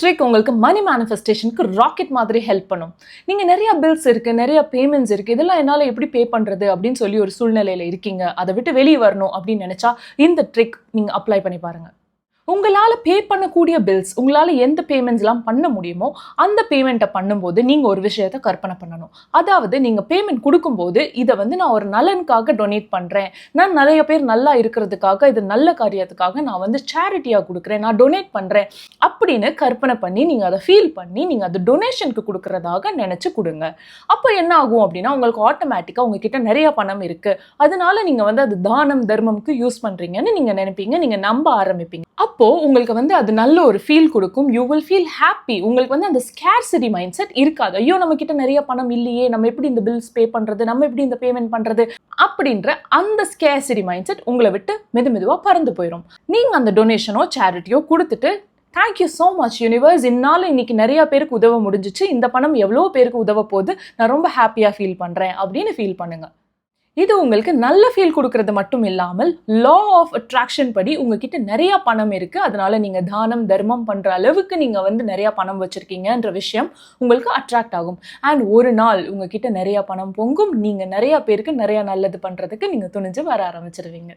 Trick உங்களுக்கு மணி மேனிஃபெஸ்டேஷனுக்கு rocket மாதிரி help பண்ணும். நீங்க நிறைய பில்ஸ் இருக்கு, நிறைய பேமெண்ட்ஸ் இருக்கு, இதெல்லாம் என்னால எப்படி பே பண்றது அப்படின்னு சொல்லி ஒரு சூழ்நிலையில இருக்கீங்க. அதை விட்டு வெளியே வரணும் அப்படின்னு நினைச்சா இந்த ட்ரிக் நீங்க அப்ளை பண்ணி பாருங்க. உங்களால் பே பண்ணக்கூடிய பில்ஸ், உங்களால் எந்த பேமெண்ட்ஸ்லாம் பண்ண முடியுமோ அந்த பேமெண்ட்டை பண்ணும்போது நீங்கள் ஒரு விஷயத்தை கற்பனை பண்ணணும். அதாவது நீங்கள் பேமெண்ட் கொடுக்கும்போது இதை நான் ஒரு நலனுக்காக டொனேட் பண்ணுறேன், நான் நிறைய பேர் நல்லா இருக்கிறதுக்காக, இது நல்ல காரியத்துக்காக நான் சேரிட்டியாக கொடுக்குறேன், நான் டொனேட் பண்ணுறேன் அப்படின்னு கற்பனை பண்ணி நீங்கள் அதை ஃபீல் பண்ணி நீங்கள் அது டொனேஷனுக்கு கொடுக்குறதாக நினச்சி கொடுங்க. அப்போ என்ன ஆகும் அப்படின்னா உங்களுக்கு ஆட்டோமேட்டிக்காக உங்ககிட்ட நிறைய பணம் இருக்குது, அதனால நீங்கள் அது தானம் தர்மம்க்கு யூஸ் பண்ணுறீங்கன்னு நீங்கள் நினைப்பீங்க, நீங்கள் நம்ப ஆரம்பிப்பீங்க. அப்போ உங்களுக்கு அது நல்ல ஒரு ஃபீல் கொடுக்கும். You will feel happy. உங்களுக்கு அந்த ஸ்கேர்சிட்டி மைண்ட் செட் இருக்காது. ஐயோ நம்ம கிட்ட நிறைய பணம் இல்லையே, நம்ம எப்படி இந்த பில்ஸ் பே பண்றது, நம்ம எப்படி இந்த பேமெண்ட் பண்றது அப்படின்ற அந்த ஸ்கேர்சிட்டி மைண்ட் செட் உங்களை விட்டு மெதுவா பறந்து போயிடும். நீங்க அந்த டொனேஷனோ சேரிட்டியோ கொடுத்துட்டு தேங்க்யூ ஸோ மச் யூனிவர்ஸ், என்னால் இன்னைக்கு நிறைய பேருக்கு உதவ முடிஞ்சிச்சு, இந்த பணம் எவ்வளோ பேருக்கு உதவ போகுது, நான் ரொம்ப ஹாப்பியாக ஃபீல் பண்ணுறேன் அப்படின்னு ஃபீல் பண்ணுங்க. இது உங்களுக்கு நல்ல ஃபீல் கொடுக்கறது மட்டும் இல்லாமல் லா ஆஃப் அட்ராக்ஷன் படி உங்ககிட்ட நிறைய பணம் இருக்கு, அதனால நீங்க தானம் தர்மம் பண்ற அளவுக்கு நீங்க நிறைய பணம் வச்சிருக்கீங்கன்ற விஷயம் உங்களுக்கு அட்ராக்ட் ஆகும். அண்ட் ஒரு நாள் உங்ககிட்ட நிறைய பணம் பொங்கும், நீங்க நிறைய பேருக்கு நிறைய நல்லது பண்றதுக்கு நீங்க துணிஞ்சு வர ஆரம்பிச்சிருவீங்க.